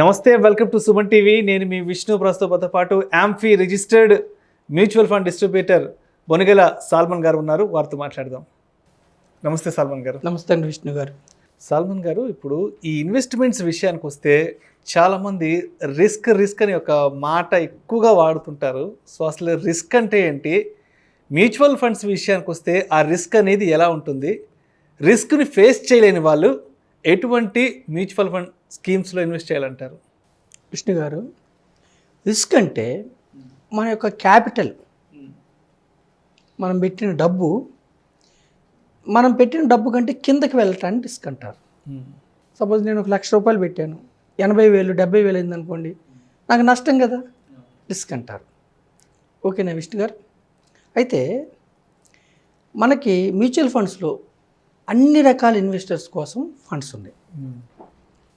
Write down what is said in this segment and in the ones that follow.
నమస్తే, welcome to Suman TV. నేను మీ విష్ణు. ప్రస్తుతంతో పాటు AMFI registered mutual fund distributor Bonigela Salmon గారు ఉన్నారు. వారితో మాట్లాడదాం. నమస్తే సాల్మన్ గారు. నమస్తే అండి విష్ణు గారు. సాల్మన్ గారు, ఇప్పుడు ఈ ఇన్వెస్ట్మెంట్స్ విషయానికి వస్తే చాలామంది రిస్క్ అని ఒక మాట ఎక్కువగా వాడుతుంటారు. సో అసలు రిస్క్ అంటే ఏంటి, మ్యూచువల్ ఫండ్స్ విషయానికి వస్తే ఆ రిస్క్ అనేది ఎలా ఉంటుంది, రిస్క్ని ఫేస్ చేయలేని వాళ్ళు ఎటువంటి మ్యూచువల్ ఫండ్ స్కీమ్స్లో ఇన్వెస్ట్ చేయాలంటారు? విష్ణు గారు, రిస్క్ అంటే మన యొక్క క్యాపిటల్, మనం పెట్టిన డబ్బు కంటే కిందకి వెళ్ళటాన్ని రిస్క్ అంటారు. సపోజ్ నేను ₹1,00,000 పెట్టాను, 80,000 70,000 అయిందనుకోండి, నాకు నష్టం కదా, రిస్క్ అంటారు. ఓకేనా విష్ణు గారు? అయితే మనకి మ్యూచువల్ ఫండ్స్లో అన్ని రకాల ఇన్వెస్టర్స్ కోసం ఫండ్స్ ఉన్నాయి.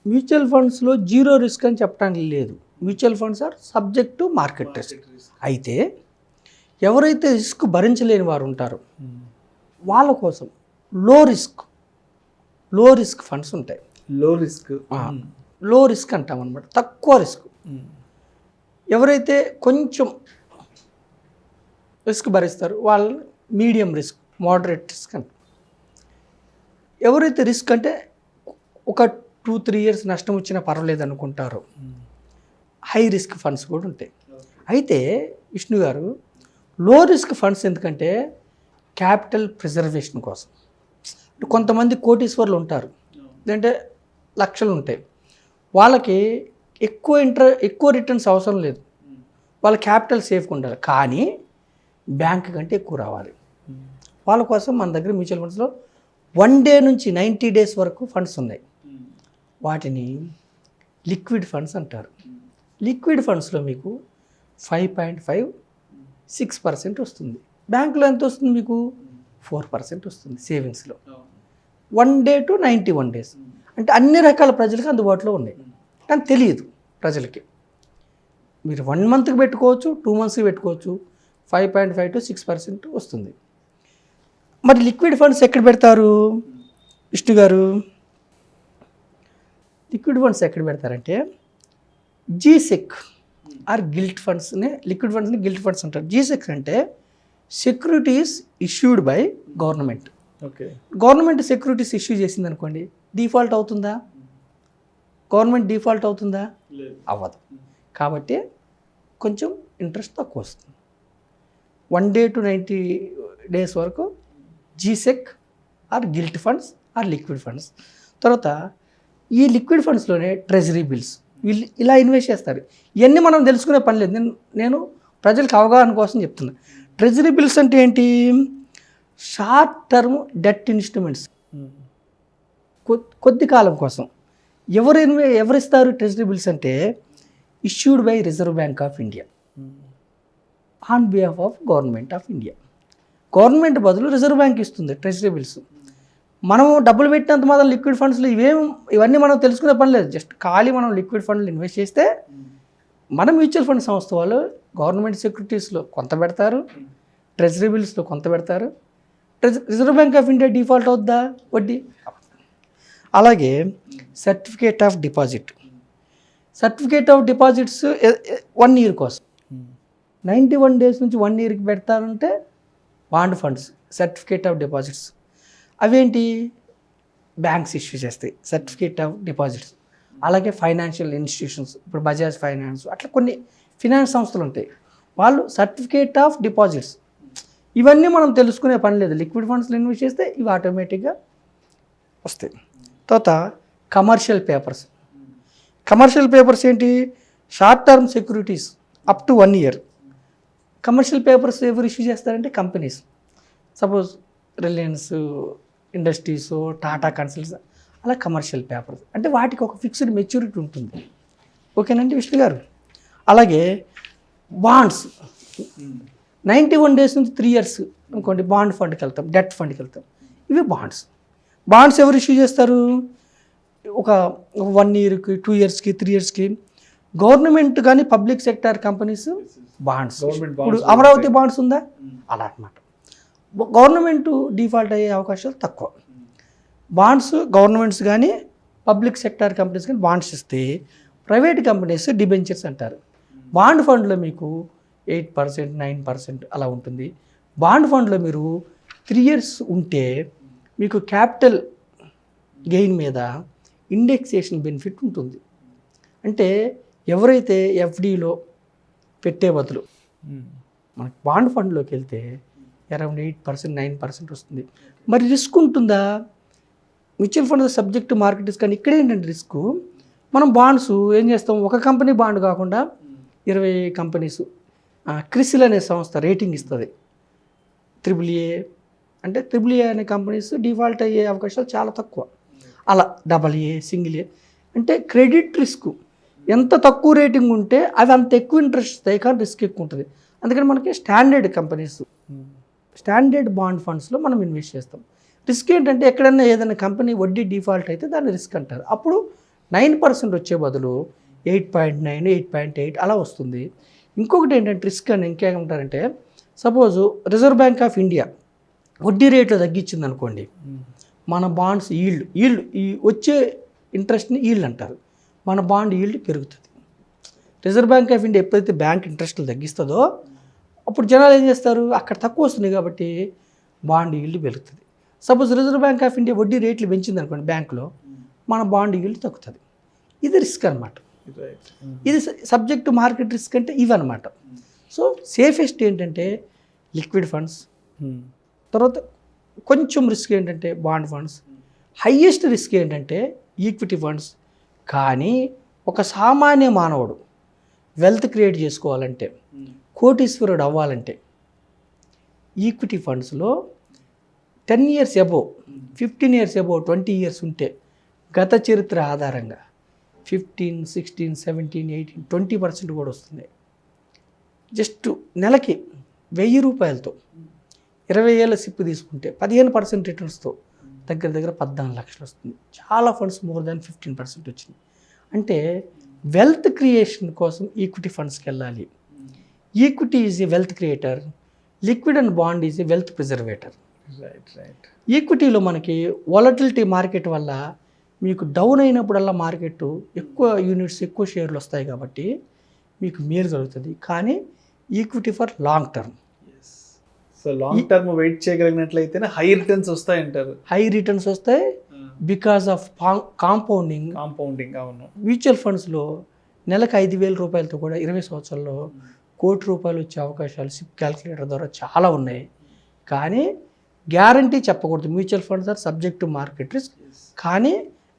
మ్యూచువల్ ఫండ్స్లో జీరో రిస్క్ అని చెప్పడానికి లేదు. Mutual funds are subject to market risk. అయితే ఎవరైతే రిస్క్ భరించలేని వారు ఉంటారో వాళ్ళ కోసం లో రిస్క్ ఫండ్స్ ఉంటాయి. లో రిస్క్ అంటాం అనమాట, తక్కువ రిస్క్. ఎవరైతే కొంచెం రిస్క్ భరిస్తారు వాళ్ళని మీడియం రిస్క్, మోడరేట్ రిస్క్ అంటారు. ఎవరైతే రిస్క్ అంటే ఒక 2-3 years నష్టం వచ్చినా పర్వాలేదు అనుకుంటారు, హై రిస్క్ ఫండ్స్ కూడా ఉంటాయి. అయితే విష్ణు గారు, లో రిస్క్ ఫండ్స్ ఎందుకంటే క్యాపిటల్ ప్రిజర్వేషన్ కోసం. కొంతమంది కోటీశ్వర్లు ఉంటారు, లేదంటే లక్షలు ఉంటాయి, వాళ్ళకి ఎక్కువ రిటర్న్స్ అవసరం లేదు, వాళ్ళ క్యాపిటల్ సేఫ్గా ఉండాలి, కానీ బ్యాంక్ కంటే ఎక్కువ రావాలి. వాళ్ళ కోసం మన దగ్గర మ్యూచువల్ ఫండ్స్లో 1 day నుంచి 90 days వరకు ఫండ్స్ ఉన్నాయి. వాటిని లిక్విడ్ ఫండ్స్ అంటారు. లిక్విడ్ ఫండ్స్లో మీకు 5.5-6% వస్తుంది. బ్యాంకులో ఎంత వస్తుంది? మీకు 4% వస్తుంది సేవింగ్స్లో. 1 day to 91 days అంటే అన్ని రకాల ప్రజలకు అందుబాటులో ఉన్నాయి, కానీ తెలియదు ప్రజలకి. మీరు 1 monthకి పెట్టుకోవచ్చు, 2 monthsకి పెట్టుకోవచ్చు, 5.5-6% వస్తుంది. మరి లిక్విడ్ ఫండ్స్ ఎక్కడ పెడతారు విష్ణు గారు? లిక్విడ్ ఫండ్స్ ఎక్కడ పెడతారంటే జీసెక్ ఆర్ గిల్ట్ ఫండ్స్ని, లిక్విడ్ ఫండ్స్ని గిల్ట్ ఫండ్స్ అంటారు. జీసెక్ అంటే securities issued by government. Okay, government securities issue చేసింది అనుకోండి, డిఫాల్ట్ అవుతుందా? గవర్నమెంట్ డిఫాల్ట్ అవుతుందా? అవ్వదు. కాబట్టి కొంచెం ఇంట్రెస్ట్ తక్కువ వస్తుంది. 1 day to 90 days వరకు G sec or gilt funds or liquid funds. తర్వాత ఈ లిక్విడ్ ఫండ్స్లోనే ట్రెజరీ బిల్స్, వీళ్ళు ఇలా ఇన్వెస్ట్ చేస్తారు. ఇవన్నీ మనం తెలుసుకునే పని లేదు, నేను ప్రజలకు అవగాహన కోసం చెప్తున్నా. ట్రెజరీ బిల్స్ అంటే ఏంటి? షార్ట్ టర్మ్ డెట్ ఇన్స్ట్రుమెంట్స్, కొద్ది కాలం కోసం. ఎవరిస్తారు ట్రెజరీ బిల్స్ అంటే issued by reserve Bank of India on behalf of government of India. Government బదులు రిజర్వ్ బ్యాంక్ ఇస్తుంది ట్రెజరీ బిల్స్. మనం డబ్బులు పెట్టినంత మాత్రం లిక్విడ్ ఫండ్స్లో ఇవన్నీ మనం తెలుసుకునే పని లేదు. జస్ట్ ఖాళీ మనం లిక్విడ్ ఫండ్లు ఇన్వెస్ట్ చేస్తే మన మ్యూచువల్ ఫండ్ సంస్థ వాళ్ళు గవర్నమెంట్ సెక్యూరిటీస్లో కొంత పెడతారు, ట్రెజరీ బిల్స్లో కొంత పెడతారు. Reserve Bank of India default అవుద్దా? వడ్డీ. అలాగే సర్టిఫికేట్ ఆఫ్ డిపాజిట్స్ 1 year కోసం, 91 days నుంచి 1 yearకి పెడతారంటే bond funds, certificate of deposits. అవేంటి? బ్యాంక్స్ ఇష్యూ చేస్తాయి సర్టిఫికేట్ ఆఫ్ డిపాజిట్స్. అలాగే ఫైనాన్షియల్ ఇన్స్టిట్యూషన్స్, ఇప్పుడు బజాజ్ ఫైనాన్స్, అట్లా కొన్ని ఫినాన్స్ సంస్థలు ఉంటాయి, వాళ్ళు సర్టిఫికేట్ ఆఫ్ డిపాజిట్స్. ఇవన్నీ మనం తెలుసుకునే పని లేదు, లిక్విడ్ ఫండ్స్లో ఇన్వెస్ట్ చేస్తే ఇవి ఆటోమేటిక్గా వస్తాయి. తర్వాత కమర్షియల్ పేపర్స్ ఏంటి? Short term securities up to 1 year. Commercial papers ఎవరు ఇష్యూ చేస్తారంటే companies. Suppose Reliance industries, Tata consults, అలా కమర్షియల్ పేపర్స్ అంటే వాటికి ఒక ఫిక్స్డ్ మెచ్యూరిటీ ఉంటుంది. ఓకేనండి విష్ణు గారు? అలాగే బాండ్స్ 91 days నుంచి 3 years అనుకోండి, బాండ్ ఫండ్కి వెళ్తాం, డెట్ ఫండ్కి వెళ్తాం. ఇవి బాండ్స్ ఎవరు ఇష్యూ చేస్తారు? ఒక 1 yearకి, 2 yearsకి, 3 yearsకి గవర్నమెంట్ కానీ పబ్లిక్ సెక్టార్ కంపెనీస్ బాండ్స్. ఇప్పుడు అమరావతి బాండ్స్ ఉందా? అలా అన్నమాట. గవర్నమెంట్ డిఫాల్ట్ అయ్యే అవకాశాలు తక్కువ. బాండ్స్ గవర్నమెంట్స్ కానీ పబ్లిక్ సెక్టార్ కంపెనీస్ కానీ బాండ్స్ ఇస్తే ప్రైవేట్ కంపెనీస్ డిబెంచర్స్ అంటారు. బాండ్ ఫండ్లో మీకు 8%, 9% అలా ఉంటుంది. బాండ్ ఫండ్లో మీరు 3 years ఉంటే మీకు క్యాపిటల్ గెయిన్ మీద ఇండెక్సేషన్ బెనిఫిట్ ఉంటుంది. అంటే ఎవరైతే ఎఫ్డీలో పెట్టే బదులు మనకి బాండ్ ఫండ్లోకి వెళ్తే అరౌండ్ 8%, 9% వస్తుంది. మరి రిస్క్ ఉంటుందా? Mutual fund subject market risk కానీ ఇక్కడ ఏంటంటే రిస్క్, మనం బాండ్స్ ఏం చేస్తాం, ఒక కంపెనీ బాండ్ కాకుండా 20 కంపెనీస్, క్రిసిల్ అనే సంస్థ రేటింగ్ ఇస్తుంది. AAA అంటే AAA అనే కంపెనీస్ డిఫాల్ట్ అయ్యే అవకాశాలు చాలా తక్కువ. అలా AA, సింగిల్ ఏ అంటే క్రెడిట్ రిస్క్ ఎంత తక్కువ రేటింగ్ ఉంటే అవి అంత ఎక్కువ ఇంట్రెస్ట్ ఇస్తాయి, కానీ రిస్క్ ఎక్కువ ఉంటుంది. అందుకని మనకి స్టాండర్డ్ కంపెనీస్, స్టాండర్డ్ బాండ్ ఫండ్స్లో మనం ఇన్వెస్ట్ చేస్తాం. రిస్క్ ఏంటంటే ఎక్కడైనా ఏదైనా కంపెనీ వడ్డీ డిఫాల్ట్ అయితే దాన్ని రిస్క్ అంటారు. అప్పుడు 9% వచ్చే బదులు 8.9, 8.8 అలా వస్తుంది. ఇంకొకటి ఏంటంటే రిస్క్ అని ఇంకేమంటారంటే, suppose Reserve Bank of India వడ్డీ రేట్లు తగ్గించింది అనుకోండి, మన బాండ్స్ ఈల్డ్ ఈ వచ్చే ఇంట్రెస్ట్ని ఈల్డ్ అంటారు. మన బాండ్ ఈల్డ్ పెరుగుతుంది. రిజర్వ్ బ్యాంక్ ఆఫ్ ఇండియా ఎప్పుడైతే బ్యాంక్ ఇంట్రెస్ట్లు తగ్గిస్తుందో అప్పుడు జనాలు ఏం చేస్తారు, అక్కడ తక్కువ వస్తుంది కాబట్టి బాండ్ ఈల్డ్ పెరుగుతుంది. Suppose reserve Bank of India వడ్డీ రేట్లు పెంచింది అనుకోండి బ్యాంకులో, మన బాండ్ ఈల్డ్ తగ్గుతుంది. ఇది రిస్క్ అనమాట. ఇది సబ్జెక్ట్ టు మార్కెట్ రిస్క్ అంటే ఇవన్నమాట. సో సేఫెస్ట్ ఏంటంటే లిక్విడ్ ఫండ్స్, తర్వాత కొంచెం రిస్క్ ఏంటంటే బాండ్ ఫండ్స్, హయ్యెస్ట్ రిస్క్ ఏంటంటే ఈక్విటీ ఫండ్స్. కానీ ఒక సామాన్య మానవుడు వెల్త్ క్రియేట్ చేసుకోవాలంటే, కోటీశ్వరుడు అవ్వాలంటే ఈక్విటీ ఫండ్స్లో 10 years above, 15 years above, 20 years ఉంటే గత చరిత్ర ఆధారంగా 15, 16, 17, 18, 20% కూడా వస్తుంది. జస్ట్ నెలకి 1000 రూపాయలతో 20 ఏళ్ళ సిప్ తీసుకుంటే 15% రిటర్న్స్తో దగ్గర 14 లక్షలు వస్తుంది. చాలా ఫండ్స్ మోర్ దాన్ 15% వచ్చింది. అంటే వెల్త్ క్రియేషన్ కోసం ఈక్విటీ ఫండ్స్కి వెళ్ళాలి. Equity is a wealth creator, liquid and bond is a wealth preservator. Right. ఈక్విటీలో మనకి వాలటిలిటీ మార్కెట్ వల్ల మీకు డౌన్ అయినప్పుడల్లా మార్కెట్ ఎక్కువ యూనిట్స్, ఎక్కువ షేర్లు వస్తాయి కాబట్టి మీకు మేలు జరుగుతుంది. కానీ equity for long term. So long term wait చేయగలిగినట్లయితేనే హై రిటర్న్స్ వస్తాయంటారు. హై రిటర్న్స్ వస్తాయి బికాస్ ఆఫ్ కాంపౌండింగ్. అవును. మ్యూచువల్ ఫండ్స్లో నెలకు 5,000 రూపాయలతో కూడా 20 సంవత్సరాల్లో ₹1,00,00,000 వచ్చే అవకాశాలు సిప్ క్యాల్కులేటర్ ద్వారా చాలా ఉన్నాయి. కానీ గ్యారంటీ చెప్పకూడదు. Mutual funds are subject to market risk. కానీ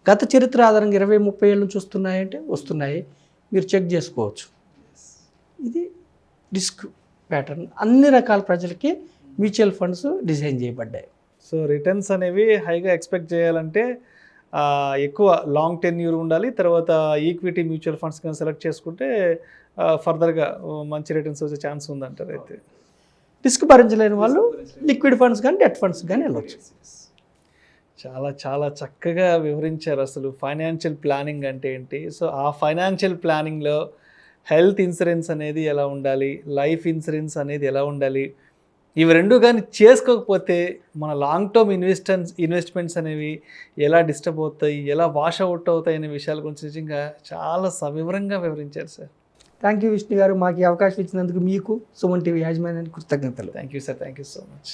గత చరిత్ర ఆధారంగా 20-30 ఏళ్ళ నుంచి వస్తున్నాయంటే వస్తున్నాయి, మీరు చెక్ చేసుకోవచ్చు. ఇది రిస్క్ ప్యాటర్న్. అన్ని రకాల ప్రజలకి మ్యూచువల్ ఫండ్స్ డిజైన్ చేయబడ్డాయి. సో రిటర్న్స్ అనేవి హైగా ఎక్స్పెక్ట్ చేయాలంటే ఎక్కువ లాంగ్ టెన్యూర్ ఉండాలి. తర్వాత ఈక్విటీ మ్యూచువల్ ఫండ్స్ కానీ సెలెక్ట్ చేసుకుంటే ఫర్దర్గా మంచి రిటర్న్స్ వచ్చే ఛాన్స్ ఉందంటారు. అయితే రిస్క్ భరించలేని వాళ్ళు లిక్విడ్ ఫండ్స్ కానీ డెట్ ఫండ్స్ కానీ వెళ్ళవచ్చు. చాలా చాలా చక్కగా వివరించారు అసలు ఫైనాన్షియల్ ప్లానింగ్ అంటే ఏంటి. సో ఆ ఫైనాన్షియల్ ప్లానింగ్లో హెల్త్ ఇన్సూరెన్స్ అనేది ఎలా ఉండాలి, లైఫ్ ఇన్సూరెన్స్ అనేది ఎలా ఉండాలి, ఇవి రెండు కానీ చేసుకోకపోతే మన లాంగ్ టర్మ్ ఇన్వెస్ట్మెంట్స్ అనేవి ఎలా డిస్టర్బ్ అవుతాయి, ఎలా వాష్ అవుట్ అవుతాయి అనే విషయాల గురించి నిజంగా చాలా సవివరంగా వివరించారు సార్. థ్యాంక్ యూ విష్ణు గారు, మాకు ఈ అవకాశం ఇచ్చినందుకు మీకు సుమన్ టీవీ యాజమాన్యానికి కృతజ్ఞతలు. Thank you sir. Thank you so much.